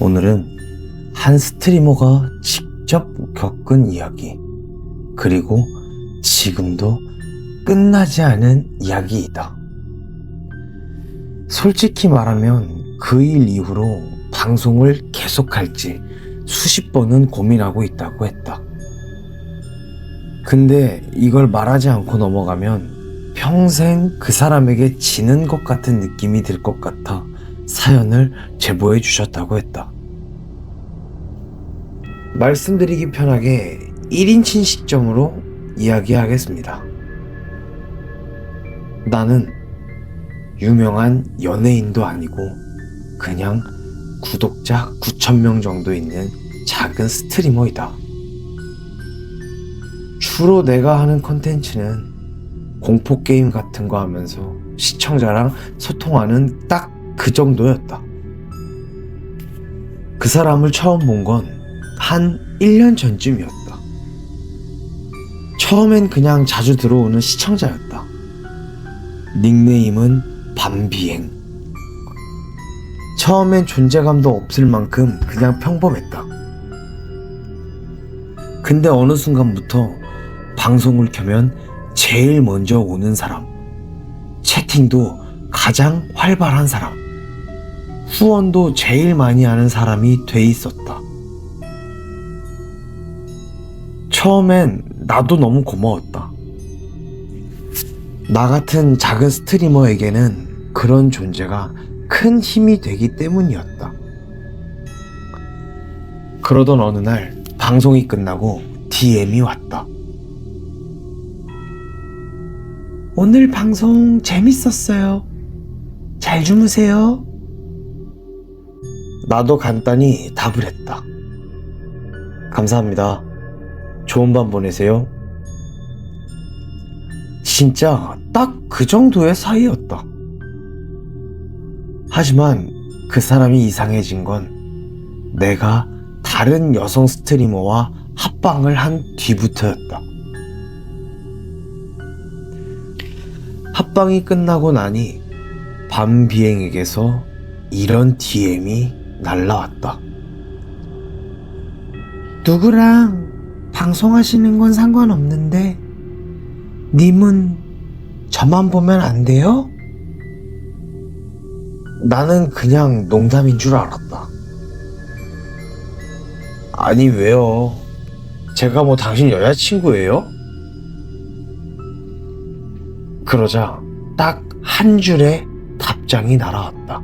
오늘은 한 스트리머가 직접 겪은 이야기, 그리고 지금도 끝나지 않은 이야기이다. 솔직히 말하면 그 일 이후로 방송을 계속할지 수십 번은 고민하고 있다고 했다. 근데 이걸 말하지 않고 넘어가면 평생 그 사람에게 지는 것 같은 느낌이 들 것 같아 사연을 제보해 주셨다고 했다. 말씀드리기 편하게 1인칭 시점으로 이야기하겠습니다. 나는 유명한 연예인도 아니고 그냥 구독자 9,000명 정도 있는 작은 스트리머이다. 주로 내가 하는 컨텐츠는 공포게임 같은 거 하면서 시청자랑 소통하는 딱 그 정도였다. 그 사람을 처음 본 건 한 1년 전쯤이었다. 처음엔 그냥 자주 들어오는 시청자였다. 닉네임은 밤비행. 처음엔 존재감도 없을 만큼 그냥 평범했다. 근데 어느 순간부터 방송을 켜면 제일 먼저 오는 사람, 채팅도 가장 활발한 사람, 후원도 제일 많이 하는 사람이 돼 있었다. 처음엔 나도 너무 고마웠다. 나 같은 작은 스트리머에게는 그런 존재가 큰 힘이 되기 때문이었다. 그러던 어느 날 방송이 끝나고 DM이 왔다. 오늘 방송 재밌었어요. 잘 주무세요. 나도 간단히 답을 했다. 감사합니다. 좋은 밤 보내세요. 진짜 딱 그 정도의 사이였다. 하지만 그 사람이 이상해진 건 내가 다른 여성 스트리머와 합방을 한 뒤부터였다. 합방이 끝나고 나니 밤비행에게서 이런 DM이 날라왔다. 누구랑 방송하시는 건 상관없는데 님은 저만 보면 안 돼요? 나는 그냥 농담인 줄 알았다. 아니 왜요? 제가 뭐 당신 여자친구예요? 그러자 딱 한 줄의 답장이 날아왔다.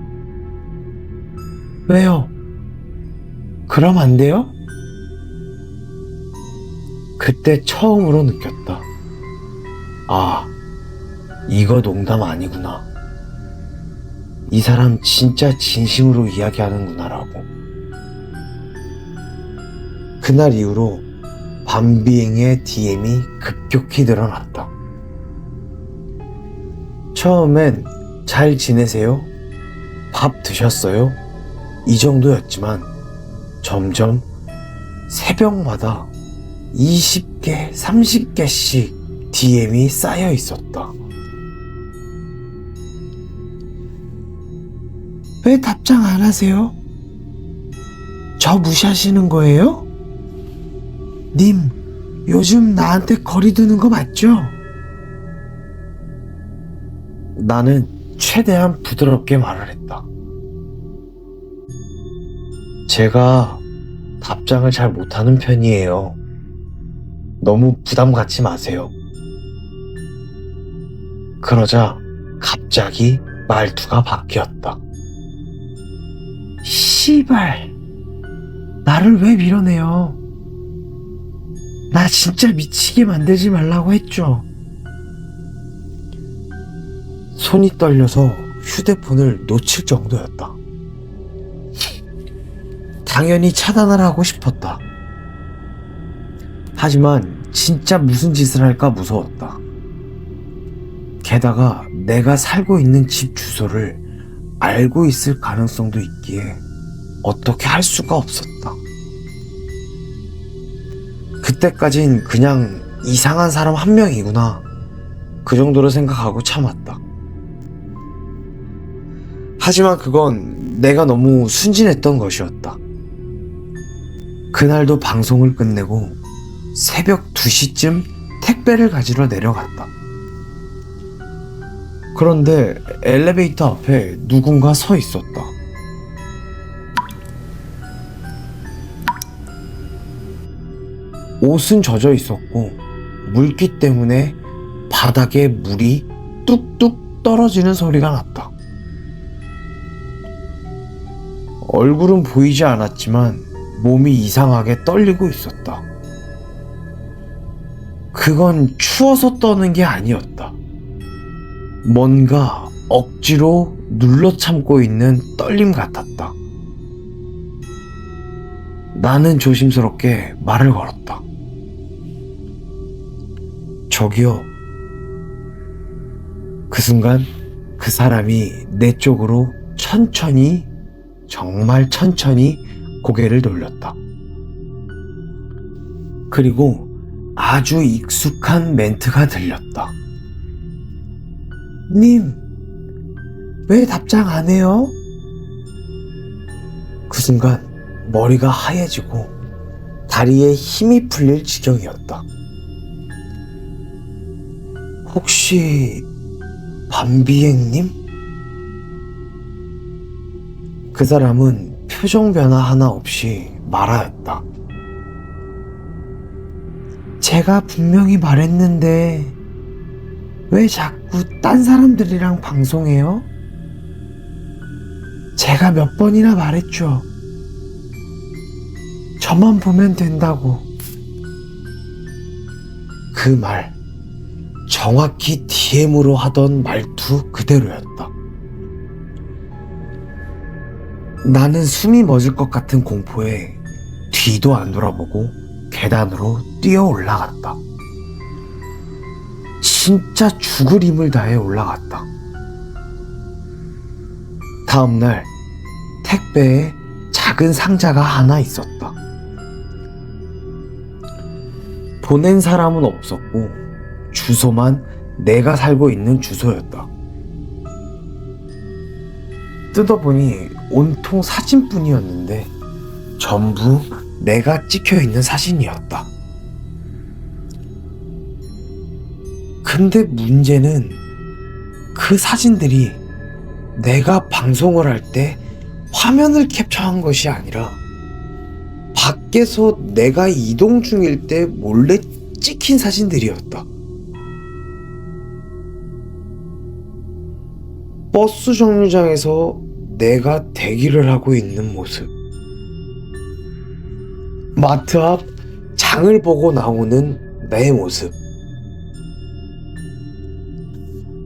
왜요? 그럼 안 돼요? 그때 처음으로 느꼈다. 아, 이거 농담 아니구나. 이 사람 진짜 진심으로 이야기하는구나라고. 그날 이후로 밤비행의 DM이 급격히 늘어났다. 처음엔 잘 지내세요? 밥 드셨어요? 이 정도였지만 점점 새벽마다 20개, 30개씩 DM이 쌓여 있었다. 왜 답장 안 하세요? 저 무시하시는 거예요? 님, 요즘 나한테 거리 두는 거 맞죠? 나는 최대한 부드럽게 말을 했다. 제가 답장을 잘 못하는 편이에요. 너무 부담 갖지 마세요. 그러자 갑자기 말투가 바뀌었다. 씨발, 나를 왜 밀어내요? 나 진짜 미치게 만들지 말라고 했죠. 손이 떨려서 휴대폰을 놓칠 정도였다. 당연히 차단을 하고 싶었다. 하지만 진짜 무슨 짓을 할까 무서웠다. 게다가 내가 살고 있는 집 주소를 알고 있을 가능성도 있기에 어떻게 할 수가 없었다. 그때까진 그냥 이상한 사람 한 명이구나, 그 정도로 생각하고 참았다. 하지만 그건 내가 너무 순진했던 것이었다. 그날도 방송을 끝내고 새벽 2시쯤 택배를 가지러 내려갔다. 그런데 엘리베이터 앞에 누군가 서 있었다. 옷은 젖어 있었고 물기 때문에 바닥에 물이 뚝뚝 떨어지는 소리가 났다. 얼굴은 보이지 않았지만 몸이 이상하게 떨리고 있었다. 그건 추워서 떠는 게 아니었다. 뭔가 억지로 눌러 참고 있는 떨림 같았다. 나는 조심스럽게 말을 걸었다. 저기요. 그 순간 그 사람이 내 쪽으로 천천히, 정말 천천히 고개를 돌렸다. 그리고 아주 익숙한 멘트가 들렸다. 님, 왜 답장 안 해요? 그 순간 머리가 하얘지고 다리에 힘이 풀릴 지경이었다. 혹시 밤비행님? 그 사람은 표정 변화 하나 없이 말하였다. 제가 분명히 말했는데 왜 자꾸 딴 사람들이랑 방송해요? 제가 몇 번이나 말했죠. 저만 보면 된다고. 그 말, 정확히 DM으로 하던 말투 그대로였다. 나는 숨이 멎을 것 같은 공포에 뒤도 안 돌아보고 계단으로 뛰어 올라갔다. 진짜 죽을 힘을 다해 올라갔다. 다음날 택배에 작은 상자가 하나 있었다. 보낸 사람은 없었고 주소만 내가 살고 있는 주소였다. 뜯어보니 온통 사진뿐이었는데 전부 내가 찍혀있는 사진이었다. 근데 문제는 그 사진들이 내가 방송을 할 때 화면을 캡처한 것이 아니라 밖에서 내가 이동 중일 때 몰래 찍힌 사진들이었다. 버스 정류장에서 내가 대기를 하고 있는 모습, 마트 앞 장을 보고 나오는 내 모습,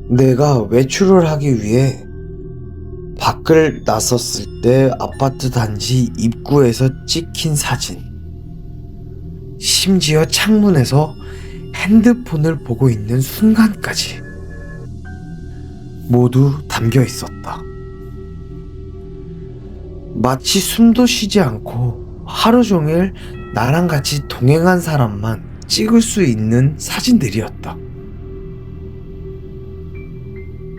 내가 외출을 하기 위해 밖을 나섰을 때 아파트 단지 입구에서 찍힌 사진, 심지어 창문에서 핸드폰을 보고 있는 순간까지 모두 담겨 있었다. 마치 숨도 쉬지 않고 하루 종일 나랑 같이 동행한 사람만 찍을 수 있는 사진들이었다.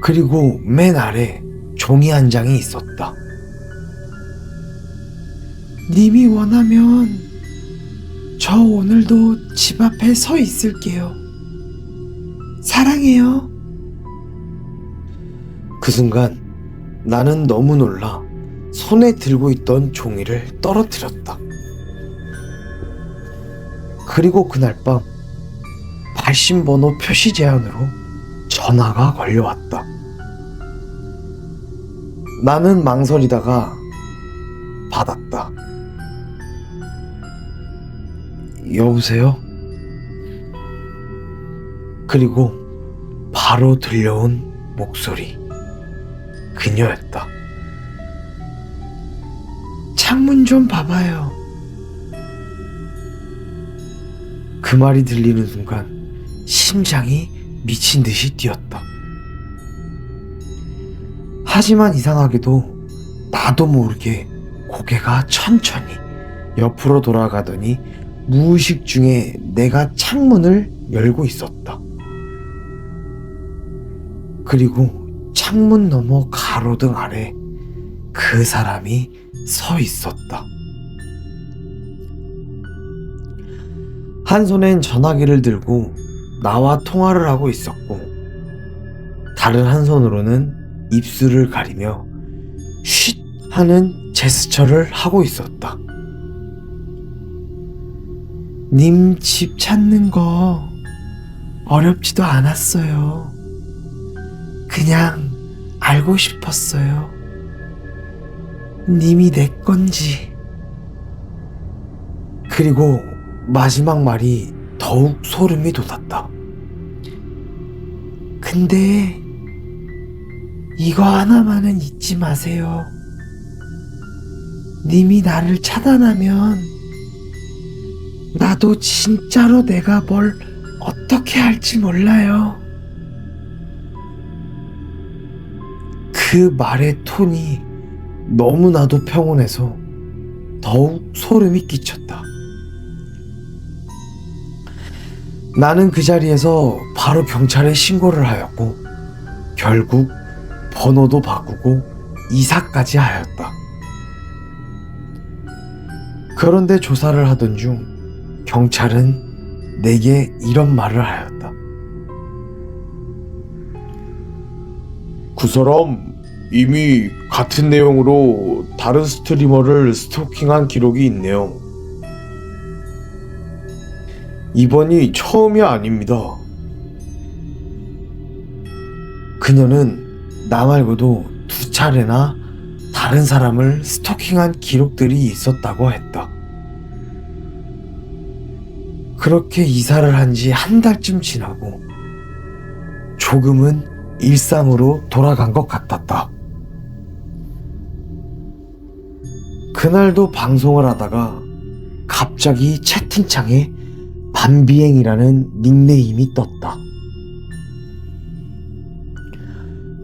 그리고 맨 아래 종이 한 장이 있었다. 님이 원하면 저 오늘도 집 앞에 서 있을게요. 사랑해요. 그 순간 나는 너무 놀라 손에 들고 있던 종이를 떨어뜨렸다. 그리고 그날 밤 발신번호 표시 제한으로 전화가 걸려왔다. 나는 망설이다가 받았다. 여보세요? 그리고 바로 들려온 목소리. 그녀였다. 창문 좀 봐봐요. 그 말이 들리는 순간 심장이 미친 듯이 뛰었다. 하지만 이상하게도 나도 모르게 고개가 천천히 옆으로 돌아가더니 무의식 중에 내가 창문을 열고 있었다. 그리고 창문 너머 가로등 아래 그 사람이 서 있었다. 한 손엔 전화기를 들고 나와 통화를 하고 있었고, 다른 한 손으로는 입술을 가리며 쉿 하는 제스처를 하고 있었다. 님 집 찾는 거 어렵지도 않았어요. 그냥 알고 싶었어요. 님이 내 건지. 그리고 마지막 말이 더욱 소름이 돋았다. 근데 이거 하나만은 잊지 마세요. 님이 나를 차단하면 나도 진짜로 내가 뭘 어떻게 할지 몰라요. 그 말의 톤이 너무나도 평온해서 더욱 소름이 끼쳤다. 나는 그 자리에서 바로 경찰에 신고를 하였고, 결국 번호도 바꾸고 이사까지 하였다. 그런데 조사를 하던 중 경찰은 내게 이런 말을 하였다. 그 사람 이미 같은 내용으로 다른 스트리머를 스토킹한 기록이 있네요. 이번이 처음이 아닙니다. 그녀는 나 말고도 2차례나 다른 사람을 스토킹한 기록들이 있었다고 했다. 그렇게 이사를 한 지 한 달쯤 지나고 조금은 일상으로 돌아간 것 같았다. 그날도 방송을 하다가 갑자기 채팅창에 반비행이라는 닉네임이 떴다.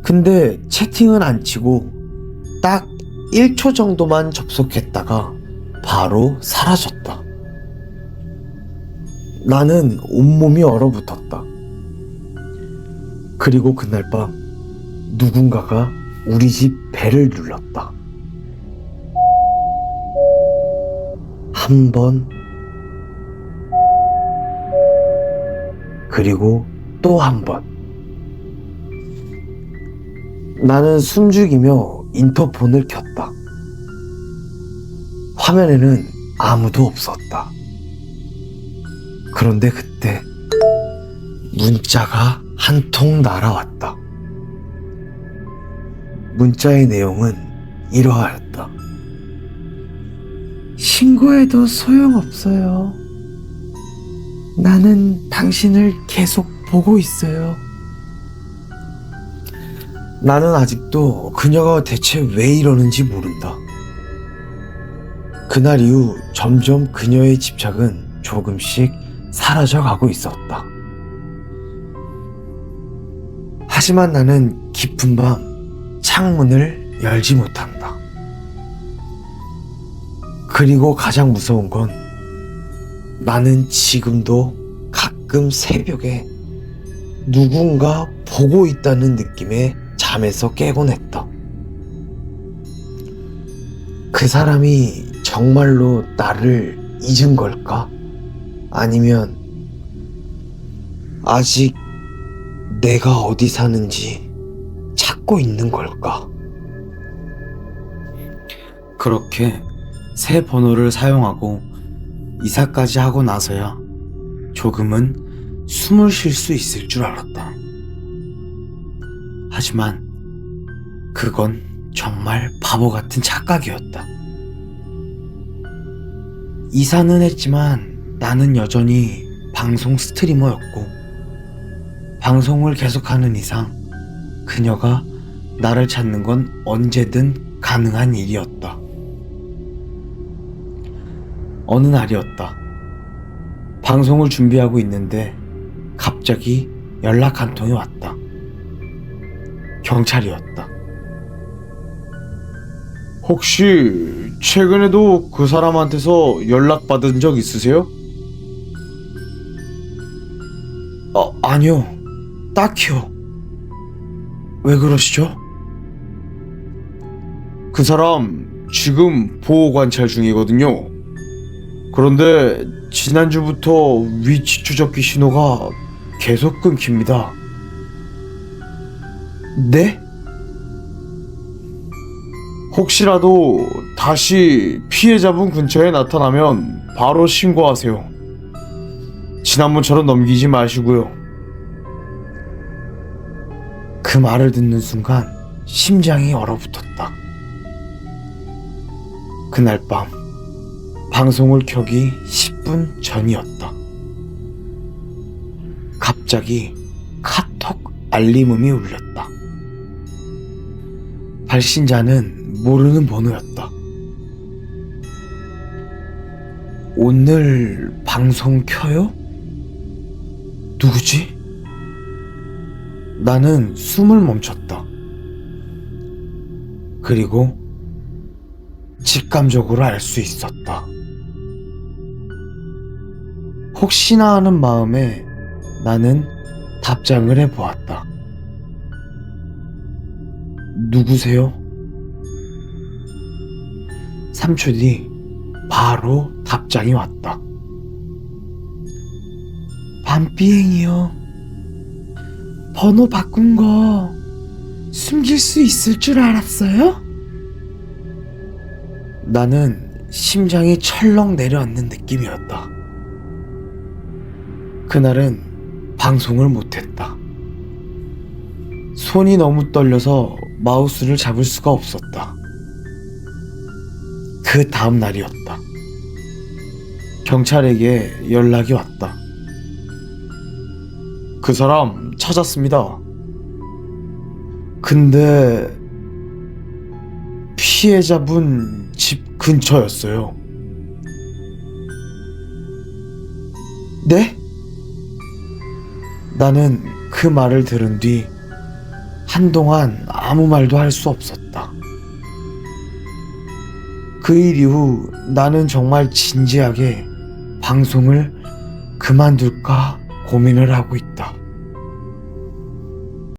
근데 채팅은 안 치고 딱 1초 정도만 접속했다가 바로 사라졌다. 나는 온몸이 얼어붙었다. 그리고 그날 밤 누군가가 우리 집 벨을 눌렀다. 한 번, 그리고 또 한 번. 나는 숨죽이며 인터폰을 켰다. 화면에는 아무도 없었다. 그런데 그때 문자가 한 통 날아왔다. 문자의 내용은 이러하였다. 신고해도 소용없어요. 나는 당신을 계속 보고 있어요. 나는 아직도 그녀가 대체 왜 이러는지 모른다. 그날 이후 점점 그녀의 집착은 조금씩 사라져가고 있었다. 하지만 나는 깊은 밤 창문을 열지 못한다. 그리고 가장 무서운 건 나는 지금도 가끔 새벽에 누군가 보고 있다는 느낌에 잠에서 깨곤 했다. 그 사람이 정말로 나를 잊은 걸까? 아니면 아직 내가 어디 사는지 찾고 있는 걸까? 그렇게 새 번호를 사용하고 이사까지 하고 나서야 조금은 숨을 쉴 수 있을 줄 알았다. 하지만 그건 정말 바보 같은 착각이었다. 이사는 했지만 나는 여전히 방송 스트리머였고, 방송을 계속하는 이상 그녀가 나를 찾는 건 언제든 가능한 일이었다. 어느 날이었다. 방송을 준비하고 있는데 갑자기 연락 한 통이 왔다. 경찰이었다. 혹시 최근에도 그 사람한테서 연락받은 적 있으세요? 아니요. 딱히요. 왜 그러시죠? 그 사람 지금 보호 관찰 중이거든요. 그런데 지난주부터 위치 추적기 신호가 계속 끊깁니다. 네? 혹시라도 다시 피해자분 근처에 나타나면 바로 신고하세요. 지난번처럼 넘기지 마시고요. 그 말을 듣는 순간 심장이 얼어붙었다. 그날 밤 방송을 켜기 10분 전이었다. 갑자기 카톡 알림음이 울렸다. 발신자는 모르는 번호였다. 오늘 방송 켜요? 누구지? 나는 숨을 멈췄다. 그리고 직감적으로 알 수 있었다. 혹시나 하는 마음에 나는 답장을 해보았다. 누구세요? 3초 뒤 바로 답장이 왔다. 밤비행이요. 번호 바꾼 거 숨길 수 있을 줄 알았어요? 나는 심장이 철렁 내려앉는 느낌이었다. 그날은 방송을 못했다. 손이 너무 떨려서 마우스를 잡을 수가 없었다. 그 다음 날이었다. 경찰에게 연락이 왔다. 그 사람 찾았습니다. 근데 피해자분 집 근처였어요. 네? 나는 그 말을 들은 뒤 한동안 아무 말도 할 수 없었다. 그 일 이후 나는 정말 진지하게 방송을 그만둘까 고민을 하고 있다.